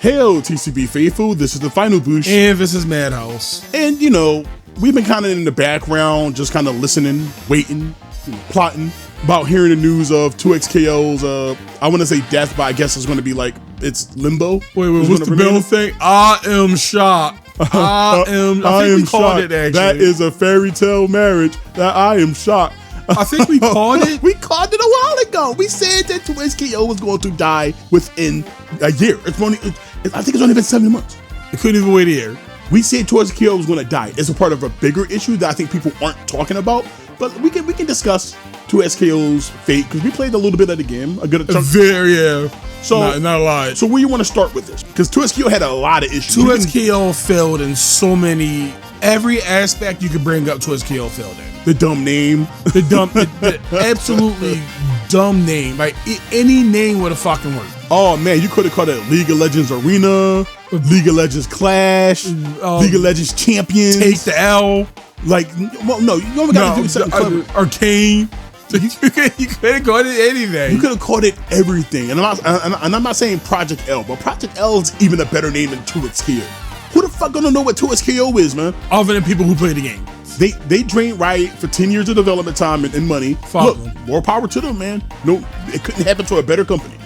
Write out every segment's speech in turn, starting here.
Hail TCB faithful, this is the Final Boosh. And this is Madhouse. And you know, we've been kind of in the background, just kind of listening, waiting, plotting about hearing the news of 2XKO's, I want to say death, but I guess it's going to be like, it's limbo. Wait, what's the bell thing? I am shocked. I think we called it actually. That is a fairy tale marriage. That I am shocked. I think we called it. We called it a while ago. We said that 2XKO was going to die within a year. I think it's only been 7 months. It couldn't even wait a year. We said 2XKO was going to die. It's a part of a bigger issue that I think people aren't talking about. But we can discuss 2XKO's fate because we played a little bit of the game, a good chunk. Yeah. So not a lot. So where you want to start with this? Because 2XKO had a lot of issues. 2XKO failed in so many. Every aspect you could bring up, 2XKO failed in. The dumb name. The absolutely dumb name. Like any name would have fucking worked. Oh man, you could have called it League of Legends Arena, League of Legends Clash, League of Legends Champions. Take the L. Like, well, no, you only got to do something clever. Arcane. You could have called it anything. You could have called it everything. And I'm not saying Project L, but Project L is even a better name than 2XKO. Who the fuck gonna know what 2XKO is, man? Other than people who play the game. They drained Riot for 10 years of development time and money. Fuck Look, more power to them, man. No, it couldn't happen to a better company.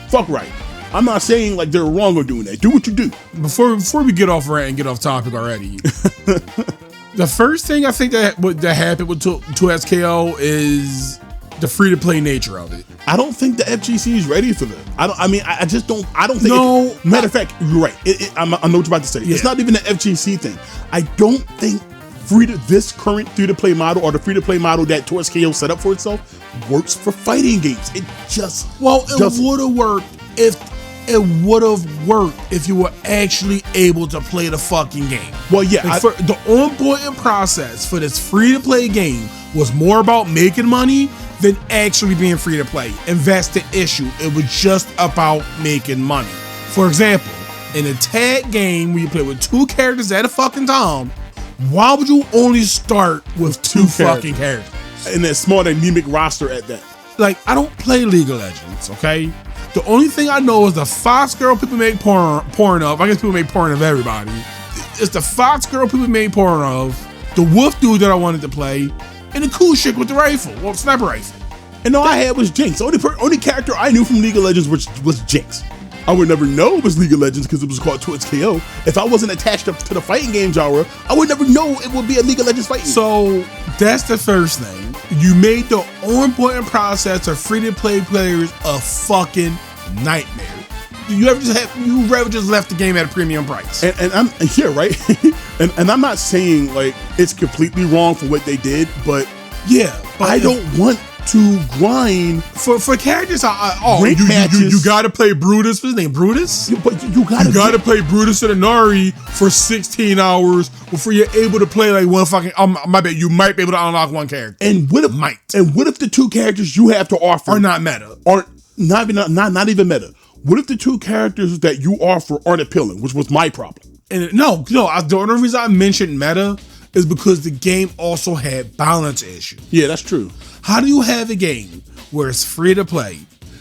Fuck Riot. I'm not saying like they're wrong on doing that. Do what you do. Before we get off rant and get off topic already, the first thing I think that happened with 2XKO is the free-to-play nature of it. I don't think the FGC is ready for that. I don't think. No. Matter of fact, you're right. I know what you're about to say. Yeah. It's not even an FGC thing. I don't think this current free-to-play model or the free-to-play model that 2XKO set up for itself works for fighting games. It just it would have worked if you were actually able to play the fucking game. Well, yeah. The onboarding process for this free-to-play game was more about making money than actually being free-to-play. And that's the issue. It was just about making money. For example, in a tag game where you play with 2 characters at a fucking time, why would you only start with 2 fucking characters? And a small anemic roster at that. Like, I don't play League of Legends, okay? The only thing I know is the Fox girl people make porn of. I guess people make porn of everybody. It's the Fox girl people make porn of, the wolf dude that I wanted to play, and the cool chick with the rifle, sniper rifle. And all I had was Jinx. Only character I knew from League of Legends was Jinx. I would never know it was League of Legends because it was called 2XKO. If I wasn't attached to the fighting game genre, I would never know it would be a League of Legends fighting. So that's the first thing. You made the onboarding process of free-to-play players a fucking nightmare. You rather just left the game at a premium price. And I'm here, right? and I'm not saying like it's completely wrong for what they did, but yeah, I don't want to grind for characters. You gotta play Brutus. What's his name? Brutus. But you gotta play Brutus and Inari for 16 hours before you're able to play like one fucking. My bad. You might be able to unlock one character. And what if the 2 characters you have to offer are not meta? Are not even meta? What if the 2 characters that you offer aren't appealing? Which was my problem. And no. The only reason I mentioned meta is because the game also had balance issues. Yeah, that's true. How do you have a game where it's free to play?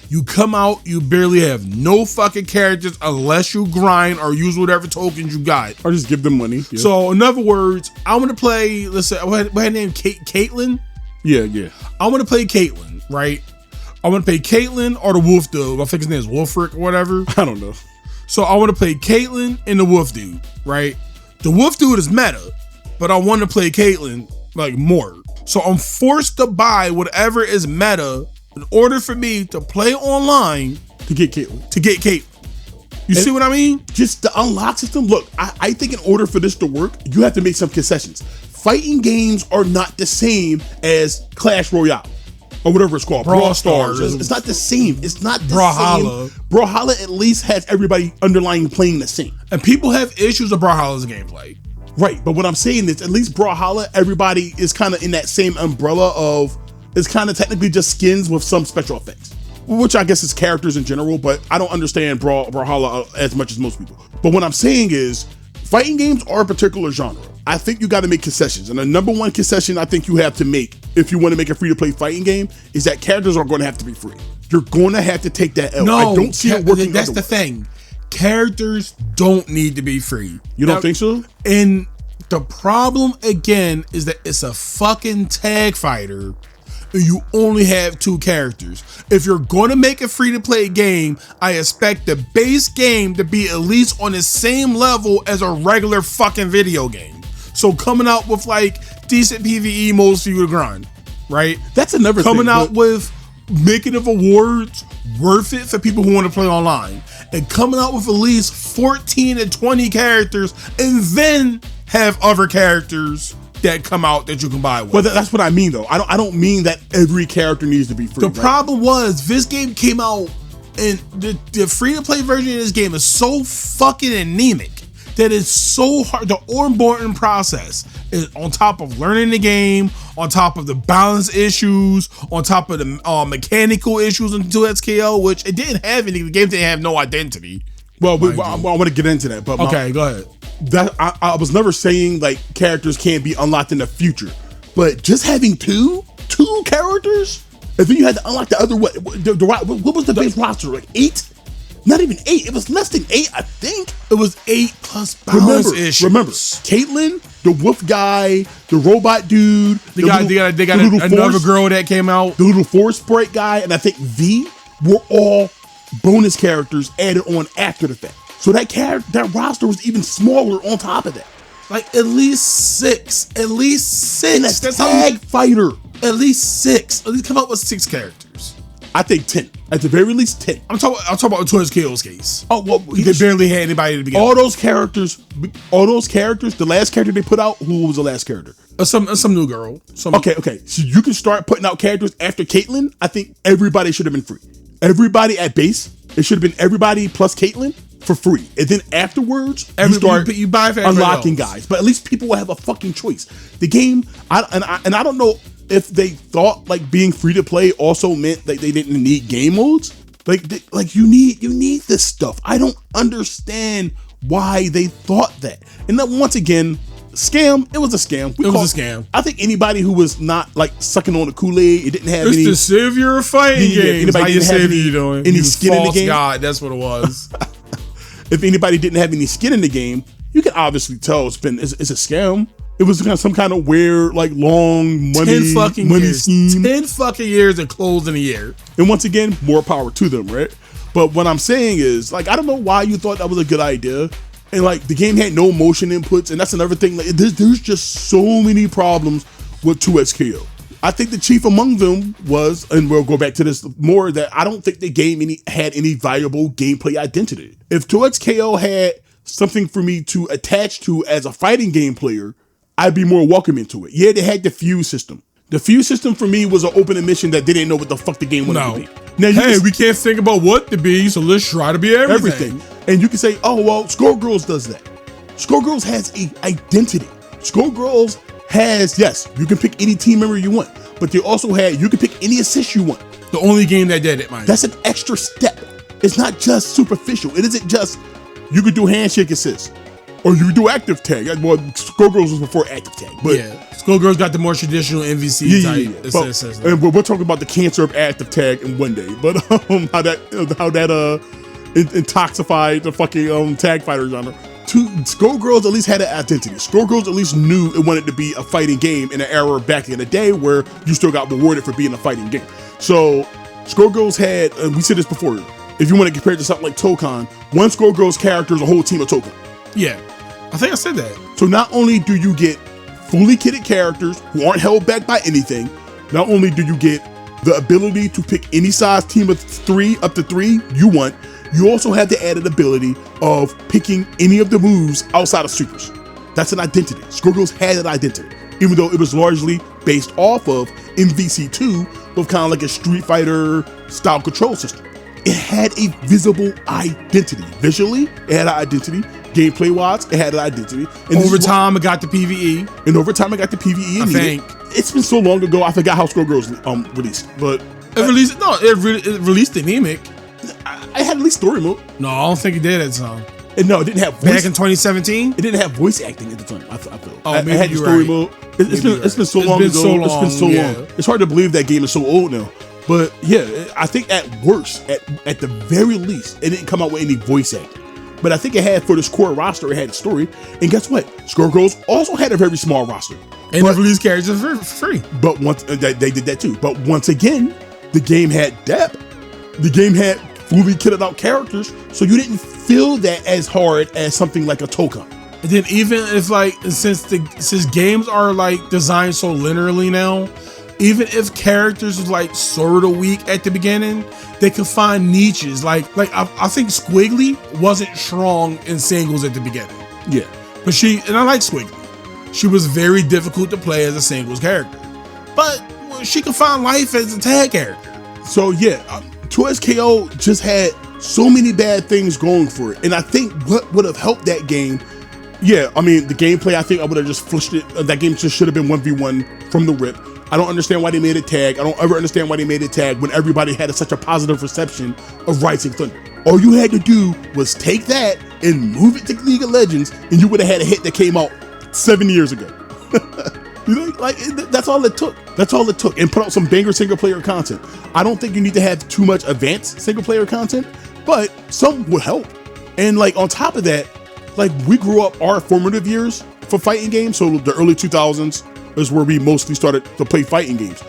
You come out, you barely have no fucking characters unless you grind or use whatever tokens you got. Or just give them money. Yeah. So, in other words, I want to play, let's say, what her name? Caitlyn? Yeah. I want to play Caitlyn, right? I want to play Caitlyn or the wolf dude. I think his name is Wolfric or whatever. I don't know. So, I want to play Caitlyn and the wolf dude, right? The wolf dude is meta, but I want to play Caitlyn like more. So I'm forced to buy whatever is meta in order for me to play online to get Caitlyn. You see what I mean? Just the unlock system. Look, I think in order for this to work, you have to make some concessions. Fighting games are not the same as Clash Royale or whatever it's called. Brawl Stars. It's not the same. It's not the Brawlhalla. same. Brawlhalla at least has everybody underlying playing the same. And people have issues with Brawlhalla's gameplay. Right, but what I'm saying is at least Brawlhalla, everybody is kind of in that same umbrella of, it's kind of technically just skins with some special effects. Which I guess is characters in general, but I don't understand Brawlhalla as much as most people. But what I'm saying is, fighting games are a particular genre. I think you got to make concessions. And the number one concession I think you have to make if you want to make a free-to-play fighting game is that characters are going to have to be free. You're going to have to take that L. No, I don't see it working. That's the thing. characters don't need to be free. You don't think so? And the problem again is that it's a fucking tag fighter and you only have 2 characters. If you're going to make a free-to-play game, I expect the base game to be at least on the same level as a regular fucking video game. So coming out with like decent PvE modes for you to grind, right? That's another coming thing, out with making of awards worth it for people who want to play online, and coming out with at least 14 to 20 characters, and then have other characters that come out that you can buy with. But that's what I mean, though. I don't mean that every character needs to be free. The problem was this game came out, and the free-to-play version of this game is so fucking anemic that it's so hard. The onboarding process is on top of learning the game, on top of the balance issues, on top of the mechanical issues in 2XKO, which it didn't have any. The game didn't have no identity. Well, I want to get into that. But okay, go ahead. That I was never saying like characters can't be unlocked in the future, but just having two characters, and then you had to unlock the other. What was the base roster? Like 8? Not even 8. It was less than 8, I think. It was 8 plus balance issues. Remember, Caitlyn, the wolf guy, the robot dude. They got another girl that came out. The little forest sprite guy, and I think V were all bonus characters added on after the fact. So that roster was even smaller on top of that. Like at least 6. At least 6. And that's tag fighter. At least 6. At least come up with 6 characters. I think 10. At the very least 10. I'm talking about Twins KO's case. Oh well, they barely had anybody to begin. All those characters. The last character they put out. Who was the last character? Some new girl. Okay. So you can start putting out characters after Caitlyn. I think everybody should have been free. Everybody at base. It should have been everybody plus Caitlyn for free, and then afterwards you buy for unlocking guys. But at least people will have a fucking choice. The game, I don't know if they thought like being free to play also meant that they didn't need game modes. Like you need this stuff. I don't understand why they thought that. And then once again, scam. It was a scam. It was a scam. I think anybody who was not like sucking on the Kool-Aid, it didn't have any. It's the savior of fighting games. Anybody didn't have any skin in the game. God, that's what it was. If anybody didn't have any skin in the game, you can obviously tell it's a scam. It was some kind of weird, like long money scheme. 10 fucking years and closed in a year. And once again, more power to them, right? But what I'm saying is, like, I don't know why you thought that was a good idea. And like the game had no motion inputs, and that's another thing. Like, there's just so many problems with 2XKO. I think the chief among them was, and we'll go back to this more, that I don't think the game had any viable gameplay identity. If 2XKO had something for me to attach to as a fighting game player, I'd be more welcome into it. Yeah, they had the fuse system. The fuse system for me was an open admission that they didn't know what the fuck the game wanted to be. Now, we can't think about what to be, so let's try to be everything. And you can say, oh, well, Skullgirls does that. Skullgirls has a identity. Skullgirls has, yes, you can pick any team member you want, but they also had, you can pick any assist you want. The only game that did it, man. That's an extra step. It's not just superficial. It isn't just, you could do handshake assist, or you could do active tag. Well, Skullgirls was before active tag. But yeah, Skullgirls got the more traditional MVC type assist. And we're talking about the cancer of active tag in one day. But how that intoxified the fucking tag fighter genre. Skullgirls at least had an identity. Skullgirls at least knew it wanted to be a fighting game in an era back in the day where you still got rewarded for being a fighting game. So Skullgirls had, and we said this before, if you want to compare it to something like Tokon, one Skullgirls character is a whole team of Tokon. Yeah, I think I said that. So not only do you get fully kitted characters who aren't held back by anything, not only do you get the ability to pick any size team of 3 up to 3 you want, you also have the added ability of picking any of the moves outside of supers. That's an identity. Skullgirls had an identity, even though it was largely based off of MVC2 with kind of like a Street Fighter style control system. It had a visible identity. Visually, it had an identity. Gameplay wise, it had an identity. And over time, it got the PvE. And over time, it got the PvE. I think it's been so long ago. I forgot how Skullgirls released, but it released anemic. I had at least story mode. No, I don't think it did at the time. And no, it didn't have voice. Back in 2017, it didn't have voice acting at the time. I feel. Oh, maybe it had the story mode. It's been so long ago. It's been so long. It's hard to believe that game is so old now. But yeah, I think at worst, at the very least, it didn't come out with any voice acting. but I think it had, for this core roster, it had a story. And guess what? Skullgirls also had a very small roster. And they released characters for free. But once they did that too. But once again, the game had depth. The game had fully kitted out characters, so you didn't feel that as hard as something like a Token. And then even if like, since games are like designed so linearly now, even if characters was like sort of weak at the beginning, they could find niches. Like I think Squiggly wasn't strong in singles at the beginning. Yeah. But and I like Squiggly. She was very difficult to play as a singles character. But she could find life as a tag character. So yeah, 2SKO just had so many bad things going for it. And I think what would have helped that game, yeah, I mean, the gameplay, I think I would have just flushed it. That game just should have been 1v1 from the rip. I don't understand why they made it tag. I don't ever understand why they made it tag when everybody had such a positive reception of Rising Thunder. All you had to do was take that and move it to League of Legends, and you would have had a hit that came out 7 years ago. You know, like, that's all it took. That's all it took. And put out some banger single player content. I don't think you need to have too much advanced single player content, but some would help. And like, on top of that, like, we grew up, our formative years for fighting games, so the early 2000s is where we mostly started to play fighting games.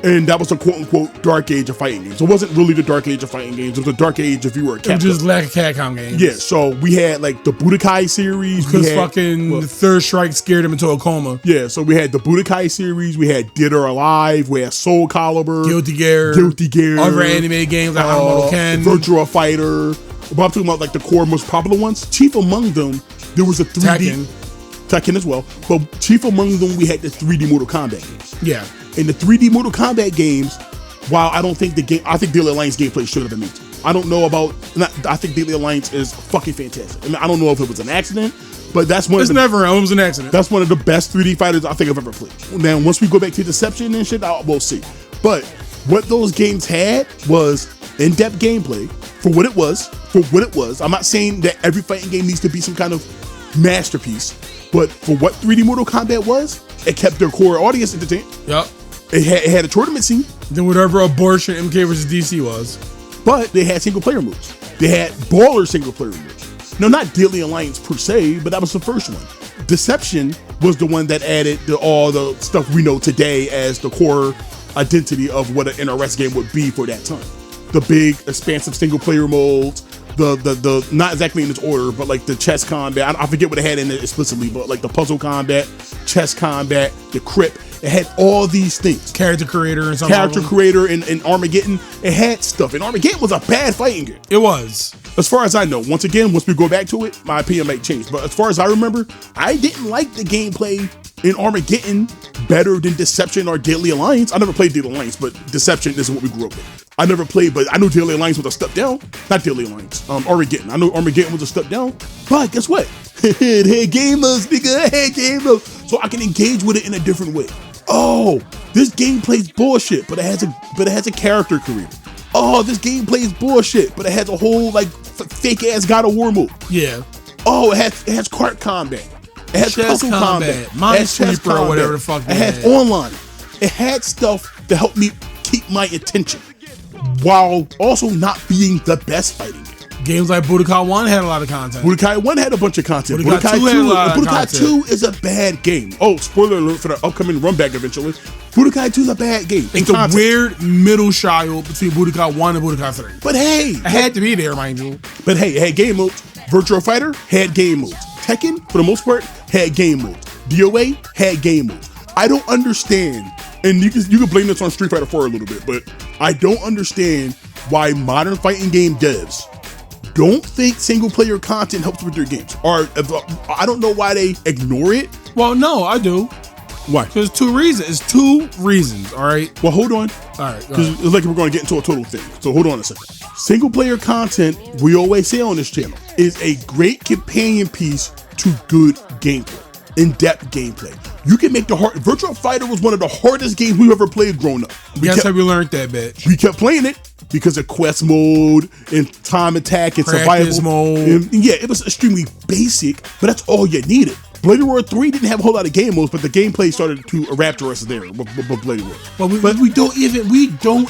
And that was the quote-unquote dark age of fighting games. It wasn't really the dark age of fighting games. It was the dark age if you were a Capcom. It was just lack of Capcom games. Yeah, so we had like the Budokai series. Because fucking Third Strike scared him into a coma. Yeah, so we had the Budokai series. We had Dead or Alive. We had Soul Calibur. Guilty Gear. Other anime games like Honorable Ken. Virtua Fighter. But I'm talking about like the core most popular ones. Chief among them, there was a 3D. Tekken as well. But chief among them, we had the 3D Mortal Kombat games. Yeah. In the 3D Mortal Kombat games, while I don't think I think Daily Alliance gameplay should have been made. I don't know about, I think Daily Alliance is fucking fantastic. I mean, I don't know if it was an accident, but that's one it was an accident. That's one of the best 3D fighters I think I've ever played. Now, once we go back to Deception and shit, we'll see. But what those games had was in-depth gameplay for what it was. I'm not saying that every fighting game needs to be some kind of masterpiece, but for what 3D Mortal Kombat was, it kept their core audience entertained. Yep. It had a tournament scene. Then whatever abortion MK vs. DC was. But they had single player moves. They had baller single player moves. No, not Daily Alliance per se, but that was the first one. Deception was the one that added all the stuff we know today as the core identity of what an NRS game would be for that time. The big, expansive single player modes, the not exactly in this order, but like the chess combat. I forget what it had in it explicitly, but like the puzzle combat, chess combat, the crypt. It had all these things. Character creator and something. Character creator in Armageddon. It had stuff. And Armageddon was a bad fighting game. It was. As far as I know. Once again, once we go back to it, my opinion might change. But as far as I remember, I didn't like the gameplay in Armageddon better than Deception or Daily Alliance. I never played Daily Alliance, but Deception isn't what we grew up with. I never played, but I know Daily Alliance was a step down. Not Daily Alliance. Armageddon. I know Armageddon was a step down. But guess what? It had game modes, nigga. It had game modes. So I can engage with it in a different way. Oh, this game plays bullshit, but it has a character creator. Oh, this game plays bullshit, but it has a whole like fake ass God of War mode. Yeah. Oh, it has cart combat. It has puzzle combat. Minesweeper or whatever the fuck. It has online. It had stuff to help me keep my attention, while also not being the best fighting game. Games like Budokai 1 had a lot of content. Budokai 1 had a bunch of content. Budokai 2 is a bad game. Oh, spoiler alert for the upcoming run back eventually. Budokai 2 is a bad game. It's the weird middle child between Budokai 1 and Budokai 3. But hey, it had to be there, mind you. But hey, it had game modes. Virtua Fighter had game modes. Tekken, for the most part, had game modes. DOA had game modes. I don't understand, and you can blame this on Street Fighter 4 a little bit, but I don't understand why modern fighting game devs don't think single player content helps with their games. Or I don't know why they ignore it. Well, no, I do. Why? Because two reasons. It's two reasons, all right? Well, hold on. All right. Because it's like we're going to get into a total thing. So hold on a second. Single player content, we always say on this channel, is a great companion piece to good gameplay. In-depth gameplay. You can make Virtua Fighter was one of the hardest games we've ever played growing up. Guess how we learned that, bitch. We kept playing it because of quest mode and time attack and practice survival mode. And yeah, it was extremely basic, but that's all you needed. Blade Roar 3 didn't have a whole lot of game modes, but the gameplay started to rapture us there with Blade Roar. But we don't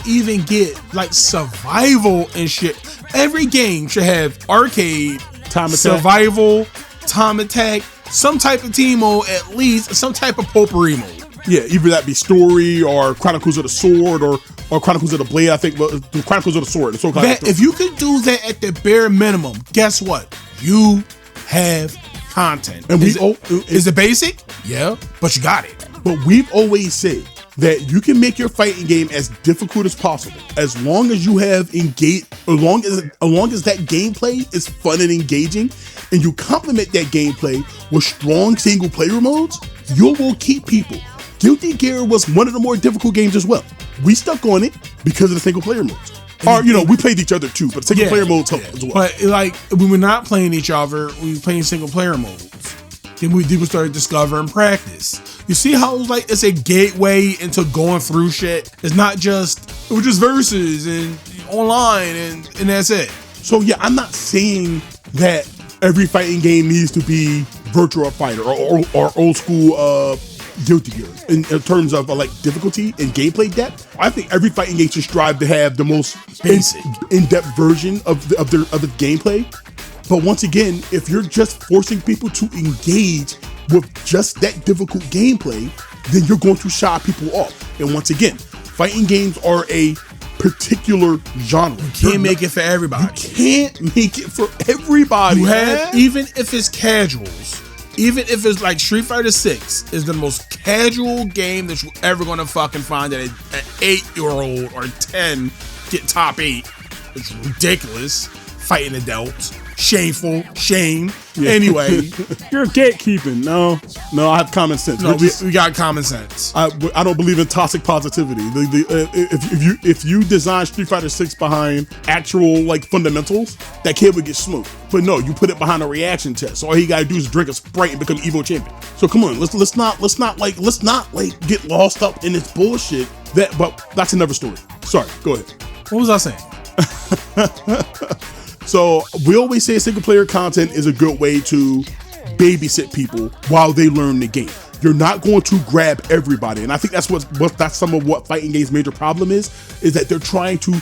even get like survival and shit. Every game should have arcade Time attack. survival, time attack, some type of team mode, at least some type of potpourri mode. Yeah, either that be story or Chronicles of the Sword or Chronicles of the Blade. I think, but the Chronicles of the Sword. If you could do that at the bare minimum, guess what? You have content. And is it basic? Yeah, but you got it. But we've always said that you can make your fighting game as difficult as possible, as long as you have engaged, as long as that gameplay is fun and engaging, and you complement that gameplay with strong single player modes. You will keep people. Guilty Gear was one of the more difficult games as well. We stuck on it because of the single player modes. Or, we played each other too, but single player modes help as well. But like, when we're not playing each other, we were playing single player modes. Then we started discovering practice. You see how it's a gateway into going through shit? It's not just, we're just versus and online and that's it. So yeah, I'm not saying that every fighting game needs to be Virtua Fighter or old school Guilty Gear in terms of difficulty and gameplay depth. I think every fighting game should strive to have the most basic, in-depth version of the gameplay. But once again, if you're just forcing people to engage with just that difficult gameplay, then you're going to shy people off. And once again, fighting games are a particular genre. You can't make it for everybody. You can't make it for everybody. You have, even if it's casuals. Even if it's like Street Fighter 6 is the most casual game that you're ever gonna fucking find that an 8-year-old or 10 get top 8. It's ridiculous. Fighting adults. Shameful. Shame. Yeah. Anyway. You're gatekeeping. No, I have common sense. No, we got common sense. I don't believe in toxic positivity. If you design Street Fighter 6 behind actual fundamentals, that kid would get smoked. But no, you put it behind a reaction test. So all he gotta do is drink a Sprite and become Evo champion. So come on, let's not get lost up in this bullshit. But that's another story. Sorry, go ahead. What was I saying? So we always say single player content is a good way to babysit people while they learn the game. You're not going to grab everybody, and I think that's some of what fighting games' major problem is that they're trying to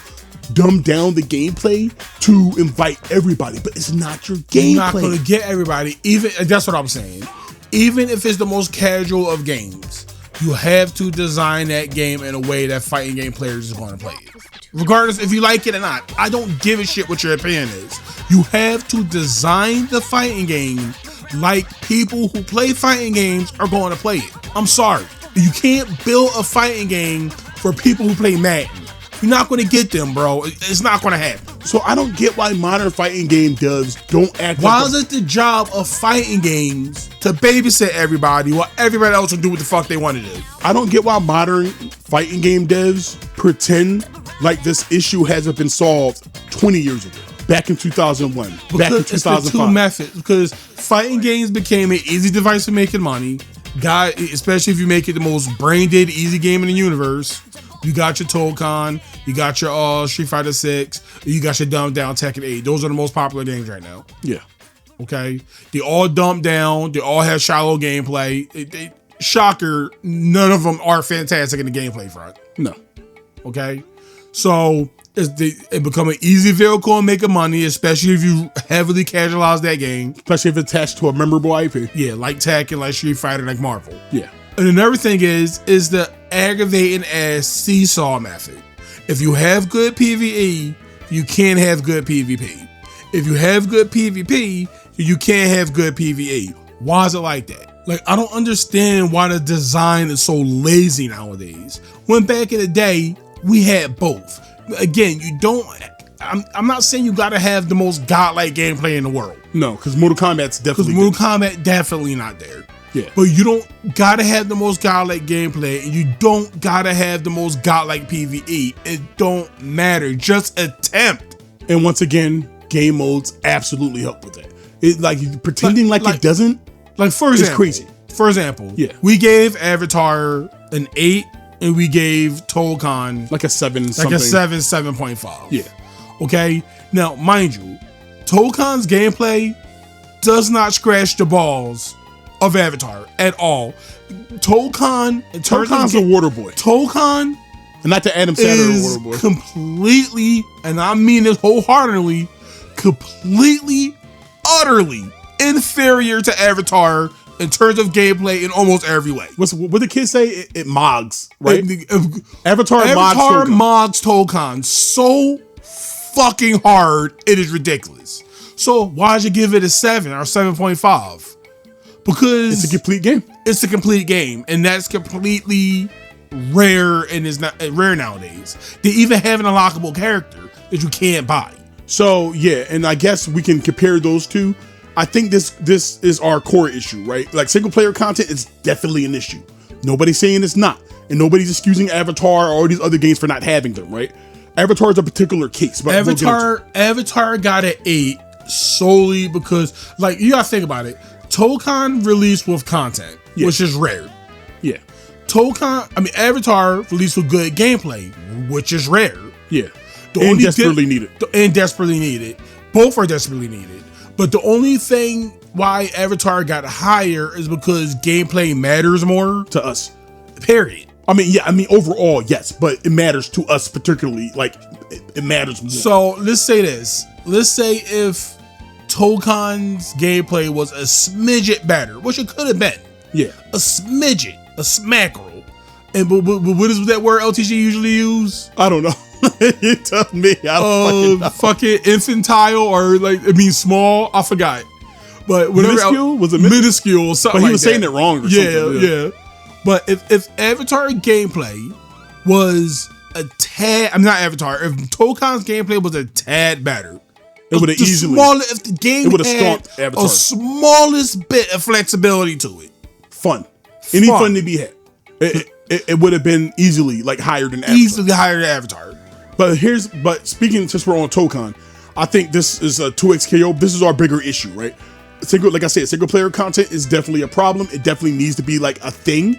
dumb down the gameplay to invite everybody, but it's not your gameplay. You're not going to get everybody. Even that's what I'm saying. Even if it's the most casual of games, you have to design that game in a way that fighting game players is going to play it. Regardless if you like it or not, I don't give a shit what your opinion is. You have to design the fighting game like people who play fighting games are going to play it. I'm sorry. You can't build a fighting game for people who play Madden. You're not going to get them, bro. It's not going to happen. So I don't get why modern fighting game devs don't act Why is it the job of fighting games to babysit everybody while everybody else will do what the fuck they want to do? I don't get why modern fighting game devs pretend like this issue hasn't been solved 20 years ago. Back in 2001. Back in 2005. It's the two methods. Because fighting games became an easy device for making money. Especially if you make it the most brain dead easy game in the universe. You got your Tolkien, you got your Street Fighter 6, you got your dumbed down Tekken 8. Those are the most popular games right now. Yeah. Okay? They all dumbed down. They all have shallow gameplay. Shocker, none of them are fantastic in the gameplay front. No. Okay? So, it become an easy vehicle and making money, especially if you heavily casualize that game. Especially if it's attached to a memorable IP. Yeah, like Tekken, like Street Fighter, like Marvel. Yeah. And another thing is the aggravating ass seesaw method. If you have good PvE, you can't have good PvP. If you have good PvP, you can't have good PvE. Why is it like that? Like, I don't understand why the design is so lazy nowadays. When back in the day, we had both. Again, I'm not saying you gotta have the most godlike gameplay in the world. No, because Mortal Kombat's definitely definitely not there. Yeah. But you don't gotta have the most godlike gameplay, and you don't gotta have the most godlike PvE. It don't matter. Just attempt. And once again, game modes absolutely help with that. It pretending like it doesn't. Like, for example, it's crazy. For example, yeah, we gave Avatar an 8, and we gave Tolkien like a 7, like a 7.5. Yeah. Okay. Now, mind you, Tolkien's gameplay does not scratch the balls of Avatar at all. Tolkien's a water boy. Tolkien, and not to Adam Sandler, is water boy. Completely, and I mean this wholeheartedly, completely utterly inferior to Avatar in terms of gameplay in almost every way. What the kids say? It mogs, right? Avatar mogs Tolkien so fucking hard, it is ridiculous. So why'd you give it a 7 or 7.5? Because it's a complete game. It's a complete game, and that's completely rare and is not rare nowadays. They even have an unlockable character that you can't buy. So yeah, and I guess we can compare those two. I think this is our core issue, right? Like single player content is definitely an issue. Nobody's saying it's not, and nobody's excusing Avatar or all these other games for not having them, right? Avatar is a particular case, but Avatar got an 8 solely because, like, you gotta think about it. Tolkien released with content, which is rare. Yeah. Avatar released with good gameplay, which is rare. Yeah. Desperately needed. And desperately needed. Both are desperately needed. But the only thing why Avatar got higher is because gameplay matters more to us. Period. Overall, yes, but it matters to us particularly. Like, it matters more. So let's say this. Let's say if Tolkien's gameplay was a smidget better, which it could have been. Yeah. A smidget, a smackerel. And but what is that word LTG usually use? I don't know. You tell me. Fucking infantile or small. I forgot. But whatever. Minuscule? Was it minuscule? Something. But he was saying it wrong or something. Yeah. But if Avatar gameplay was a tad, not Avatar. If Tolkien's gameplay was a tad better, it would have easily. If the game had a smallest bit of flexibility to it, any fun to be had, it would have been easily higher than Avatar. But speaking, since we're on Tolkien, I think this is a 2XKO. This is our bigger issue, right? Like I said, single player content is definitely a problem. It definitely needs to be a thing.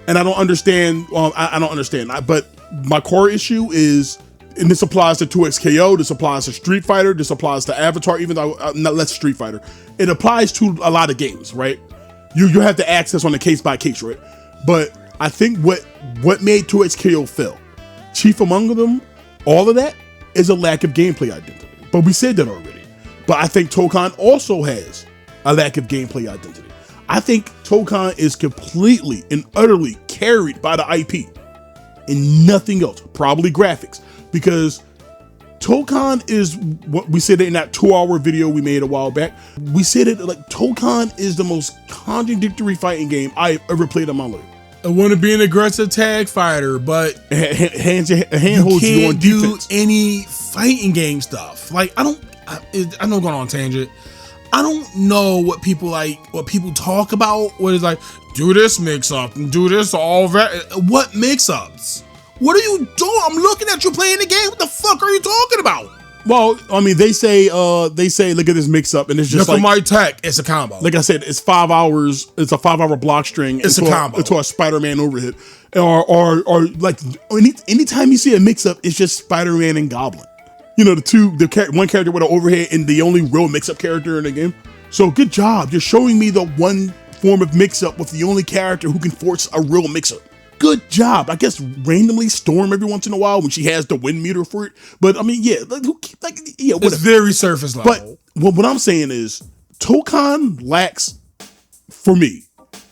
And I don't understand. Well, I don't understand. But my core issue is, and this applies to 2XKO, this applies to Street Fighter, this applies to Avatar, even though not less Street Fighter. It applies to a lot of games, right? You have to access on a case by case, right? But I think what made 2XKO fail, chief among them, all of that, is a lack of gameplay identity. But we said that already. But I think Tolkien also has a lack of gameplay identity. I think Tolkien is completely and utterly carried by the IP and nothing else, probably graphics, because Tolkien is what we said in that 2-hour video we made a while back. We said it Tolkien is the most contradictory fighting game I've ever played in my life. I want to be an aggressive tag fighter, but hand holds you on defense. You can't do any fighting game stuff. I know I'm going on a tangent. I don't know what people talk about. What is do this mix up and do this all that. What mix ups? What are you doing? I'm looking at you playing the game. What the fuck are you talking about? Well, they say, look at this mix up, and it's just my tech. It's a combo. Like I said, it's 5 hours. It's a 5-hour block string. It's a combo. Into a Spider-Man overhit, or anytime you see a mix up, it's just Spider-Man and Goblin. One character with an overhead and the only real mix up character in the game. So good job. You're showing me the one form of mix up with the only character who can force a real mix up. Good job. I guess randomly Storm every once in a while when she has the wind meter for it. But it's very surface level. But what I'm saying is Tolkien lacks, for me,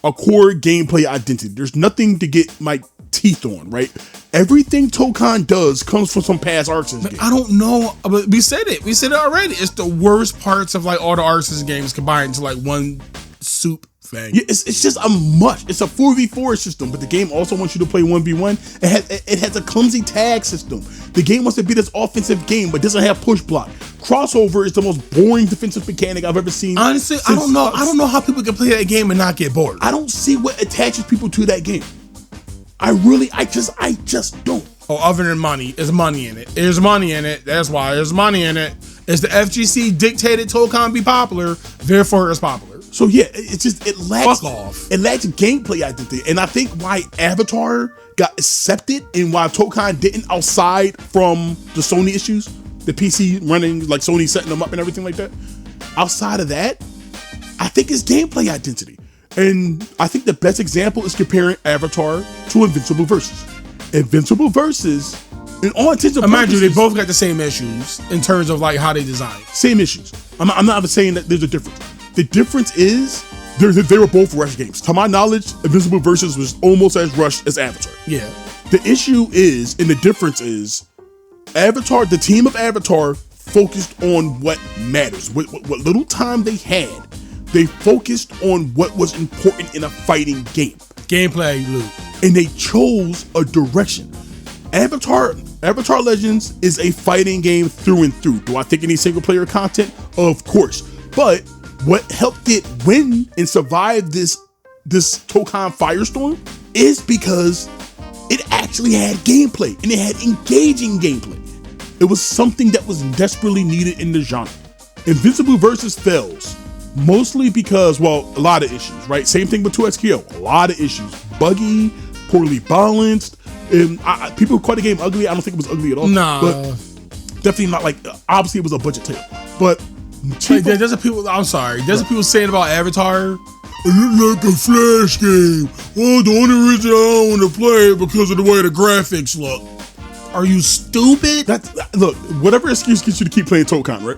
a core gameplay identity. There's nothing to get my teeth on, right? Everything Tolkien does comes from some past Arxis games. I don't know, but we said it already. It's the worst parts of all the Arxis games combined into one soup thing. Yeah, it's just a mush. It's a 4v4 system, but the game also wants you to play 1v1. It has a clumsy tag system. The game wants to be this offensive game, but doesn't have push block. Crossover is the most boring defensive mechanic I've ever seen. Honestly, I don't know how people can play that game and not get bored. I don't see what attaches people to that game. I just don't. Oh, other than money, there's money in it. There's money in it. That's why there's money in it. It's the FGC dictated Tolkien be popular, therefore it's popular. So yeah, it lacks. Fuck off. It lacks gameplay identity, and I think why Avatar got accepted and why Tolkien didn't, outside from the Sony issues, the PC running Sony setting them up and everything like that. Outside of that, I think it's gameplay identity. And I think the best example is comparing Avatar to Invincible Versus. Invincible Versus, in all intents and purposes, imagine they both got the same issues in terms of how they design. Same issues. I'm not saying that there's a difference. The difference is they were both rushed games. To my knowledge, Invincible Versus was almost as rushed as Avatar. Yeah. The issue is, and the difference is, Avatar, the team of Avatar focused on what matters. What little time they had, they focused on what was important in a fighting game. Gameplay loop. And they chose a direction. Avatar Legends is a fighting game through and through. Do I think any single player content? Of course. But what helped it win and survive this Tokon Firestorm is because it actually had gameplay, and it had engaging gameplay. It was something that was desperately needed in the genre. Invincible Versus fails mostly because, well, a lot of issues, right? Same thing with 2XKO, a lot of issues. Buggy, poorly balanced, and people call the game ugly. I don't think it was ugly at all. Nah. But definitely not like, obviously it was a budget title. But there's people saying about Avatar, it looked like a Flash game. Well, the only reason I don't want to play it because of the way the graphics look. Are you stupid? Look, whatever excuse gets you to keep playing Tokon, right?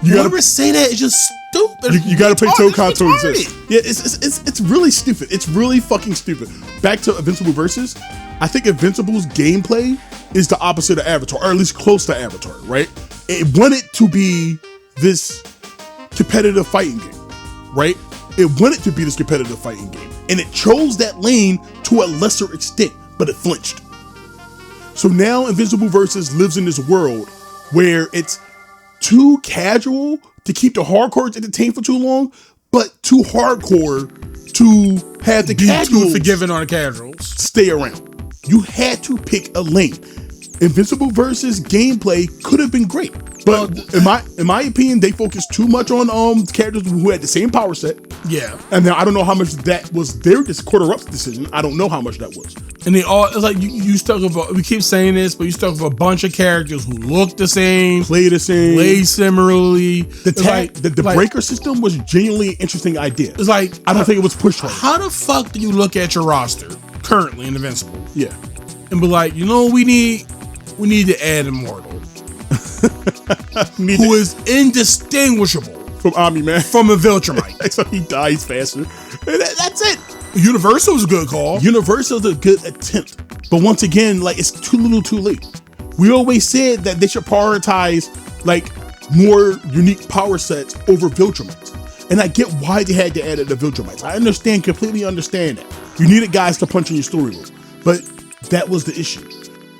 Whoever say that is just stupid. You got to play Tokon to exist. Yeah, it's really stupid. It's really fucking stupid. Back to Invincible Versus, I think Invincible's gameplay is the opposite of Avatar, or at least close to Avatar, right? It wanted to be this competitive fighting game, right? It wanted to be this competitive fighting game, and it chose that lane to a lesser extent, but it flinched. So now Invincible Versus lives in this world where it's too casual to keep the hardcores entertained for too long, but too hardcore to have the casuals forgiving on the casuals stay around. You had to pick a lane. Invincible Versus gameplay could have been great, but in my opinion, they focused too much on characters who had the same power set. Yeah, and now I don't know how much that was their quarter-up's decision. I don't know how much that was. And they all, it's like you stuck with, we keep saying this, but you stuck with a bunch of characters who look the same, play the same, play similarly. The breaker system was genuinely an interesting idea. It's like, I don't think it was pushed hard. How the fuck do you look at your roster currently in Invincible? Yeah, and be like, you know what we need? We need to add Immortal, who is indistinguishable from Omni-Man, from a Viltrumite. So he dies faster. That's it. Universal's a good call. Universal's a good attempt. But once again, like, it's too little too late. We always said that they should prioritize like more unique power sets over Viltrumites. And I get why they had to add the Viltrumites. I completely understand that. You needed guys to punch in your story rules. But that was the issue.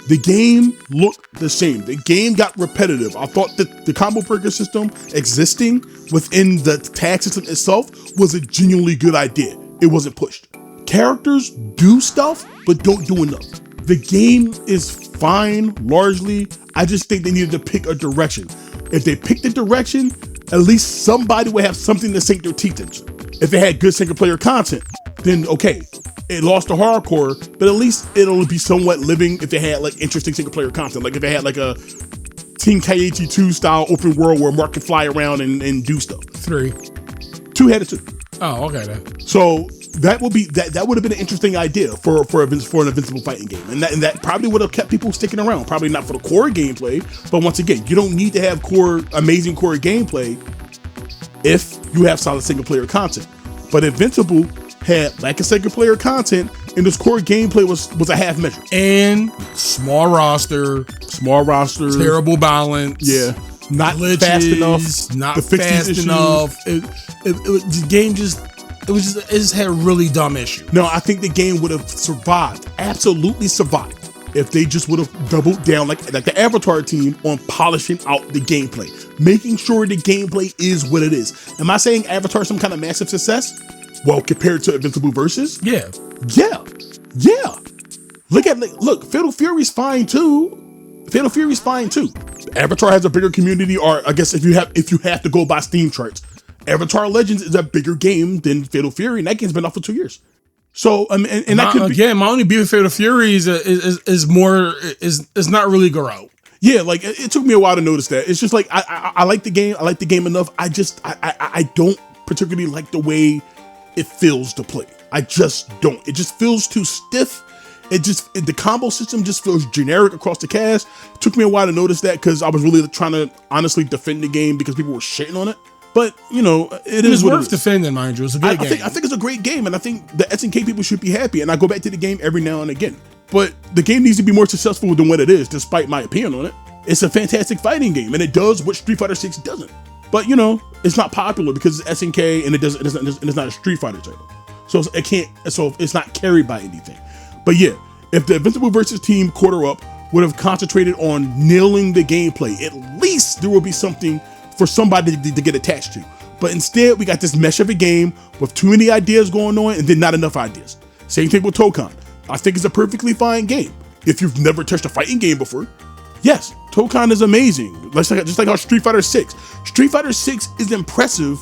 The game looked the same. The game got repetitive. I thought that the combo breaker system existing within the tag system itself was a genuinely good idea. It wasn't pushed. Characters do stuff, but don't do enough. The game is fine, largely. I just think they needed to pick a direction. If they picked the direction, at least somebody would have something to sink their teeth into. If it had good single player content, then okay. It lost the hardcore, but at least it'll be somewhat living if it had like interesting single player content. Like if it had like a Team Kaiichi 2 style open world where Mark can fly around and do stuff. 3. 2 had it too. Oh, okay then. So that would have been an interesting idea for an Invincible fighting game. And that probably would have kept people sticking around. Probably not for the core gameplay, but once again, you don't need to have amazing core gameplay if you have solid single player content. But Invincible had lack of single player content, and this core gameplay was a half measure. And small roster, terrible balance. Yeah, not glitches, fast enough. Not fast enough. The game just had a really dumb issue. No, I think the game would have survived, absolutely survived, if they just would have doubled down like the Avatar team on polishing out the gameplay, making sure the gameplay is what it is. Am I saying Avatar is some kind of massive success? Well, compared to Invincible Versus? Yeah. Look, Fatal Fury's fine too. Avatar has a bigger community, or I guess if you have to go by Steam charts, Avatar Legends is a bigger game than Fatal Fury, and that game's been out for 2 years. So that could again, my only beef with Fatal Fury is not really grow. Yeah, like it took me a while to notice that. It's just like I like the game. I like the game enough. I don't particularly like the way it feels to play. I just don't. It just feels too stiff. the combo system just feels generic across the cast. It took me a while to notice that because I was really trying to honestly defend the game because people were shitting on it. But you know, it is worth defending, mind you. It's a good game. I think it's a great game, and I think the SNK people should be happy. And I go back to the game every now and again. But the game needs to be more successful than what it is, despite my opinion on it. It's a fantastic fighting game, and it does what Street Fighter 6 doesn't. But you know, it's not popular because it's SNK and it's not a Street Fighter title. So it's not carried by anything. But yeah, if the Invincible versus Team Quarter Up would have concentrated on nailing the gameplay, at least there will be something for somebody to get attached to. But instead, we got this mesh of a game with too many ideas going on and then not enough ideas. Same thing with Tokan. I think it's a perfectly fine game. If you've never touched a fighting game before, yes, Tokan is amazing. Just like how Street Fighter 6. Street Fighter 6 is impressive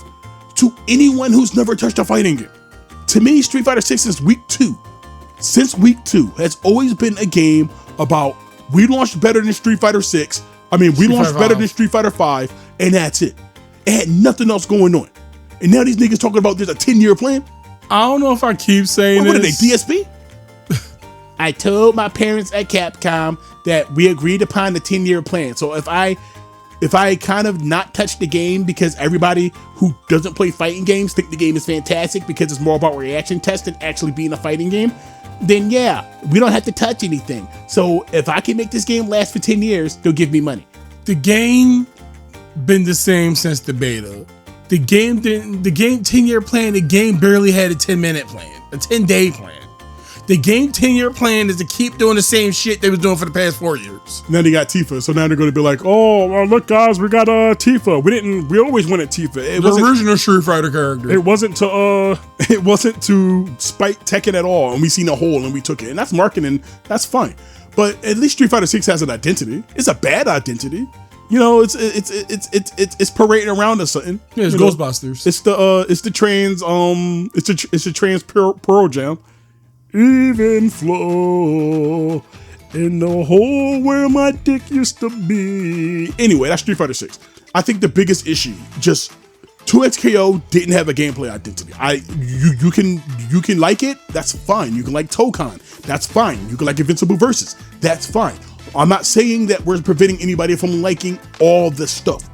to anyone who's never touched a fighting game. To me, Street Fighter 6 since week 2 has always been a game about we launched better than Street Fighter 6. We launched better than Street Fighter 5, and that's it. It had nothing else going on. And now these niggas talking about there's a 10-year plan. I don't know if I keep saying what are they, DSP? I told my parents at Capcom that we agreed upon the 10-year plan. So if I kind of not touch the game because everybody who doesn't play fighting games think the game is fantastic because it's more about reaction tests than actually being a fighting game, then yeah, we don't have to touch anything. So if I can make this game last for 10 years, they'll give me money. The game been the same since the beta. The game 10-year plan, the game barely had a 10-minute plan, a 10-day plan. The game 10-year plan is to keep doing the same shit they was doing for the past 4 years. Now they got Tifa, so now they're going to be like, oh, well, look guys, we got Tifa. We always wanted Tifa. The original Street Fighter character. It wasn't to spite Tekken at all, and we seen a hole and we took it, and that's marketing. That's fine, but at least Street Fighter 6 has an identity. It's a bad identity. You know, it's parading around or something. Yeah, it's Ghostbusters. It's the trans Pearl Jam. Even flow in the hole where my dick used to be. Anyway, that's Street Fighter 6. I think the biggest issue, just 2XKO didn't have a gameplay identity. You can like it, that's fine. You can like Tokan, that's fine. You can like Invincible Versus, that's fine. I'm not saying that we're preventing anybody from liking all this stuff.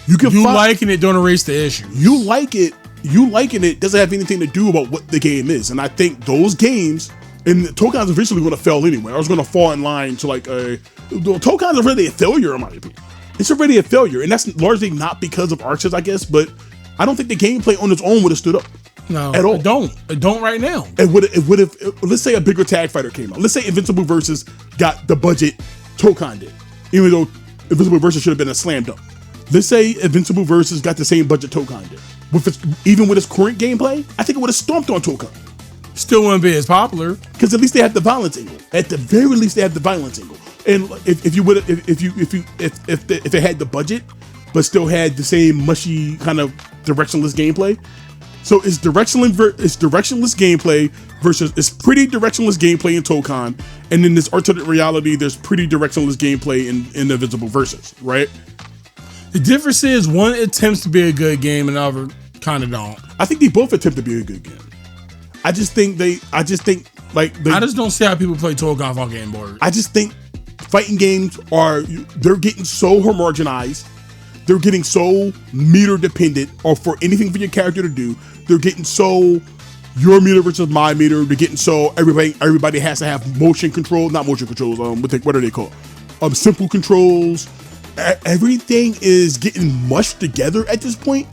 Liking it don't erase the issue. You liking it doesn't have anything to do about what the game is. And I think those games, and Tokan's eventually going to fail anyway. I was going to fall in line to Tokan's already a failure in my opinion. It's already a failure. And that's largely not because of Arches, I guess, but I don't think the gameplay on its own would have stood up. No, at all. It don't right now. It would have, let's say a bigger tag fighter came out. Let's say Invincible Versus got the budget Tokan did, even though Invincible Versus should have been a slam dunk. Let's say Invincible Versus got the same budget Tokan did. Even with its current gameplay, I think it would have stomped on Tokan. Still wouldn't be as popular because at least they have the violence angle. At the very least, they have the violence angle. And if it had the budget, but still had the same mushy kind of directionless gameplay. So it's directionless gameplay versus it's pretty directionless gameplay in Tokan, and in this alternate reality, there's pretty directionless gameplay in Invincible Versus, right? The difference is one attempts to be a good game and the other kind of don't. I think they both attempt to be a good game. I just don't see how people play Tokan on Game Boy. I just think fighting games they're getting so homogenized. They're getting so meter dependent, or for anything for your character to do, they're getting so your meter versus my meter. They're getting so everybody has to have motion control, not motion controls. What are they called? Simple controls. Everything is getting mushed together at this point,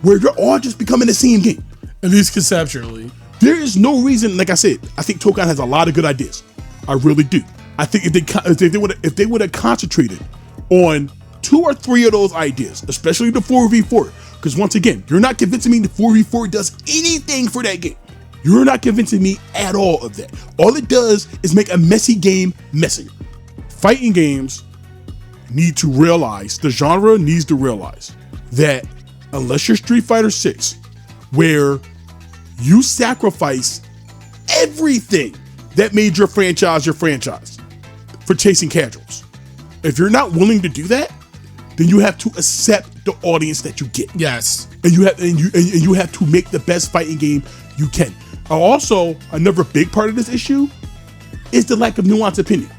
where you're all just becoming the same game. At least conceptually, there is no reason. Like I said, I think Tokan has a lot of good ideas. I really do. I think if they would have concentrated on 2 or 3 of those ideas, especially the 4v4, because once again, you're not convincing me the 4v4 does anything for that game. You're not convincing me at all of that. All it does is make a messy game messier. Fighting games need to realize, the genre needs to realize that unless you're Street Fighter 6, where you sacrifice everything that made your franchise for chasing casuals. If you're not willing to do that, then you have to accept the audience that you get. Yes. And you have to make the best fighting game you can. Also, another big part of this issue, is the lack of nuanced opinion.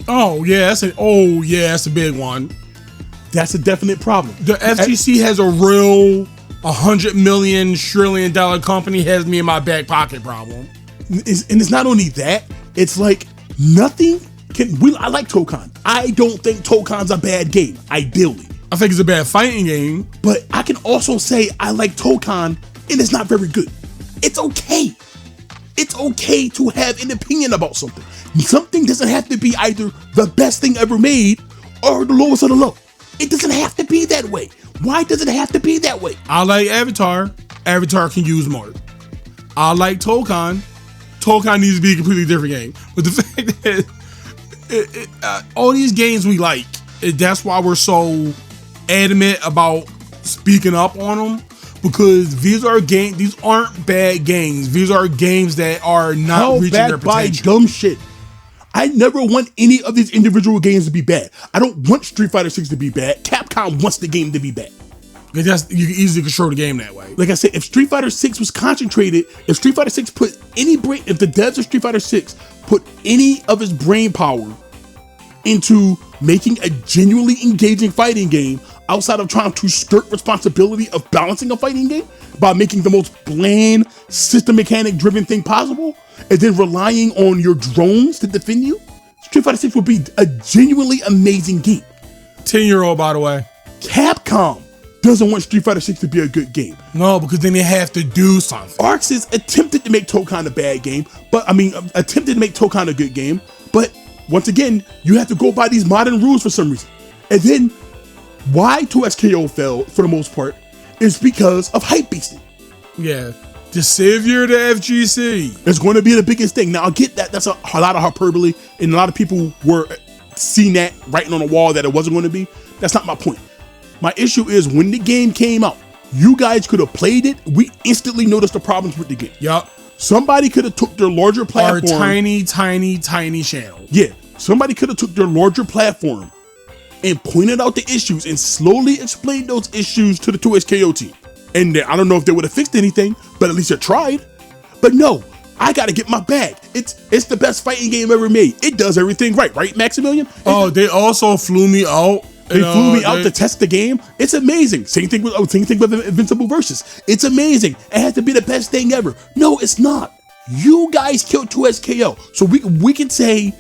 Oh yeah, that's a big one. That's a definite problem. The FGC has a real $100 million trillion company has me in my back pocket problem. And it's not only that, it's like nothing can. I like Tokon. I don't think Tokon's a bad game, ideally. I think it's a bad fighting game. But I can also say I like Tokon, and it's not very good. It's okay. It's okay to have an opinion about something. Something doesn't have to be either the best thing ever made or the lowest of the low. It doesn't have to be that way. Why does it have to be that way? I like Avatar. Avatar can use more. I like Tokon. Tokon needs to be a completely different game. But the fact that all these games we like, that's why we're so adamant about speaking up on them. Because these aren't bad games. These are games that are not reaching their potential. By dumb shit. I never want any of these individual games to be bad. I don't want Street Fighter 6 to be bad. Capcom wants the game to be bad. Because you can easily control the game that way. Like I said, if Street Fighter 6 was concentrated, if Street Fighter 6 put any brain, if the devs of Street Fighter 6 put any of his brain power into making a genuinely engaging fighting game outside of trying to skirt responsibility of balancing a fighting game by making the most bland system mechanic driven thing possible and then relying on your drones to defend you, Street Fighter 6 would be a genuinely amazing game. 10-year-old, by the way. Capcom doesn't want Street Fighter 6 to be a good game. No, because then they have to do something. ArcSys attempted to make Tokon a bad game, attempted to make Tokon a good game, but once again, you have to go by these modern rules for some reason. And then, why 2SKO failed, for the most part, is because of hype beasting. Yeah. The savior of the FGC. It's going to be the biggest thing. Now, I get that. That's a lot of hyperbole, and a lot of people were seeing that writing on the wall that it wasn't going to be. That's not my point. My issue is when the game came out, you guys could have played it. We instantly noticed the problems with the game. Yup. Somebody could have took their larger platform. Our tiny channel. Yeah. Somebody could have took their larger platform and pointed out the issues and slowly explained those issues to the 2SKO team. And I don't know if they would have fixed anything, but at least they tried. But no, I gotta get my bag. It's the best fighting game ever made. It does everything right, Maximilian? They also flew me out. They flew me out to test the game. It's amazing. Same thing with Invincible Versus. It's amazing. It has to be the best thing ever. No, it's not. You guys killed 2SKO. So we can say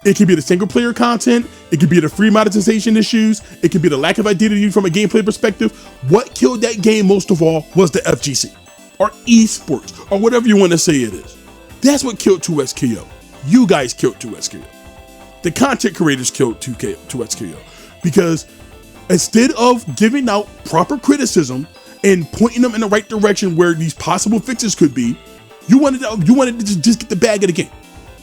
it could be the single player content. It could be the free monetization issues. It could be the lack of identity from a gameplay perspective. What killed that game most of all was the FGC or esports or whatever you want to say it is. That's what killed 2SKO. You guys killed 2SKO. The content creators killed 2SKO. Because instead of giving out proper criticism and pointing them in the right direction where these possible fixes could be, you wanted to just get the bag of the game,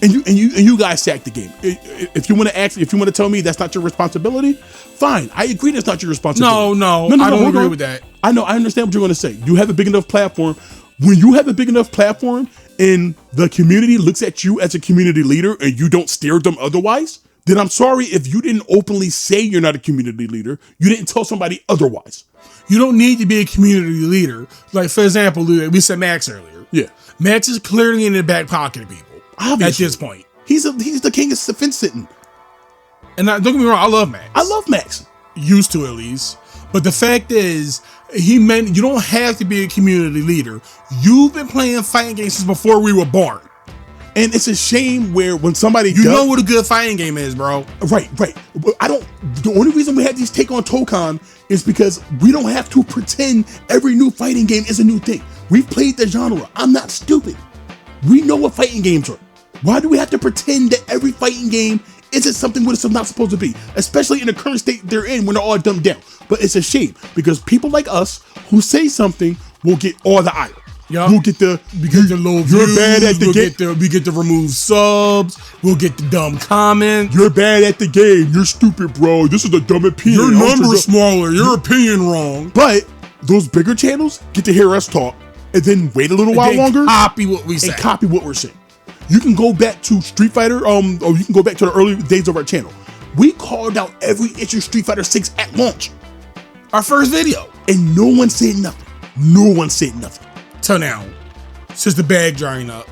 and you guys sacked the game. If you want to tell me that's not your responsibility, fine. I agree that's not your responsibility. No, I don't agree with that. I know. I understand what you're going to say. You have a big enough platform. When you have a big enough platform and the community looks at you as a community leader and you don't steer them otherwise, then I'm sorry if you didn't openly say you're not a community leader. You didn't tell somebody otherwise. You don't need to be a community leader. Like, for example, we said Max earlier. Yeah. Max is clearly in the back pocket of people. Obviously. At this point. He's the king of fence sitting. And don't get me wrong, I love Max. I love Max. Used to, at least. But the fact is, you don't have to be a community leader. You've been playing fighting games since before we were born. And it's a shame where when somebody know what a good fighting game is, bro. Right. The only reason we have these take on Tokon is because we don't have to pretend every new fighting game is a new thing. We've played the genre. I'm not stupid. We know what fighting games are. Why do we have to pretend that every fighting game isn't something what it's not supposed to be? Especially in the current state they're in when they're all dumbed down. But it's a shame because people like us who say something will get all the ire. Yeah, we'll get the low views. You're bad at the game. We get the remove subs. We'll get the dumb comments. You're bad at the game. You're stupid, bro. This is a dumb opinion. Your number's smaller. Your opinion wrong. But those bigger channels get to hear us talk and then wait a little while longer. Copy what we say. And copy what we're saying. You can go back to Street Fighter, or you can go back to the early days of our channel. We called out every issue of Street Fighter 6 at launch. Our first video. And no one said nothing. No one said nothing. Till now, since the bag drying up.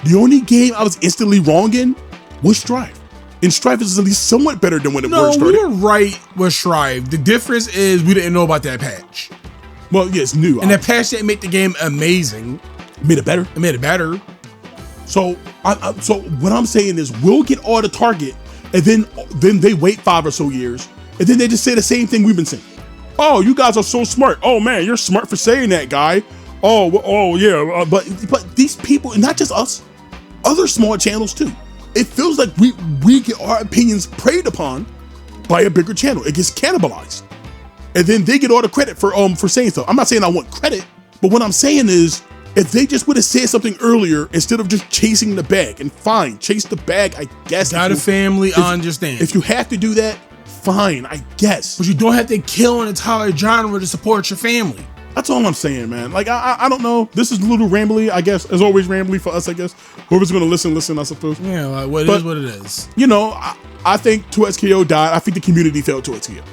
The only game I was instantly wrong in was Strive. And Strive is at least somewhat better than when it first No, started. we were right with Strive. The difference is we didn't know about that patch. Well, yeah, it's new. And that patch didn't make the game amazing. Made it better. It made it better. So, so what I'm saying is, we'll get all the target, and then they wait 5 or so years, and then they just say the same thing we've been saying. Oh, you guys are so smart. Oh man, you're smart for saying that, guy. Oh yeah, but these people, and not just us, other small channels too. It feels like we get our opinions preyed upon by a bigger channel. It gets cannibalized, and then they get all the credit for saying stuff. I'm not saying I want credit, but what I'm saying is, if they just would have said something earlier instead of just chasing the bag, and fine, chase the bag, I guess. Got a family, I understand. If you have to do that, fine, I guess. But you don't have to kill an entire genre to support your family. That's all I'm saying, man. Like, I don't know. This is a little rambly, I guess. As always, rambly for us, I guess. Whoever's going to listen, I suppose. Yeah, like, what it is. You know, I think 2XKO died. I think the community failed 2XKO.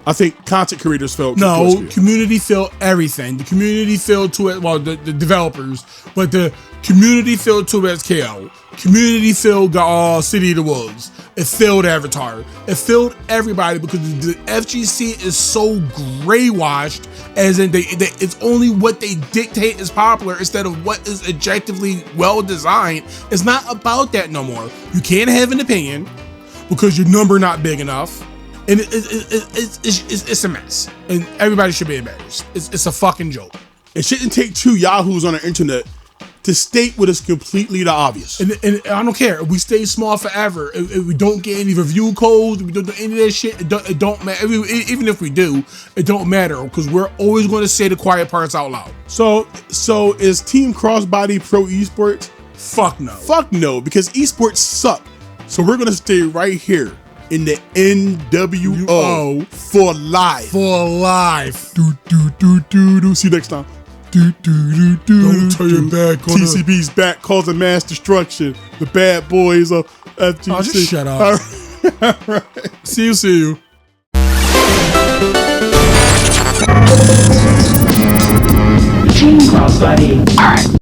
I think content creators failed. No, community failed everything. The community failed to it. Well, the developers, but the community failed 2XKO. Community failed City of the Wolves. It failed Avatar. It failed everybody because the FGC is so gray-washed, as in it's only what they dictate is popular instead of what is objectively well-designed. It's not about that no more. You can't have an opinion because your number not big enough. And it's a mess, and everybody should be embarrassed. It's a fucking joke. It shouldn't take 2 yahoos on the internet to state what is completely the obvious. And I don't care. If we stay small forever, if we don't get any review codes, if we don't do any of that shit, it don't matter. Even if we do, it don't matter, because we're always going to say the quiet parts out loud. So is Team Crossbody pro esports? Fuck no. Fuck no, because esports suck. So we're going to stay right here in the NWO for life. For life. See you next time. Don't turn your back on TCB's back, causing mass destruction. The bad boys of FGC. Oh, just shut up. All right. See you. Team Crossbody. All right.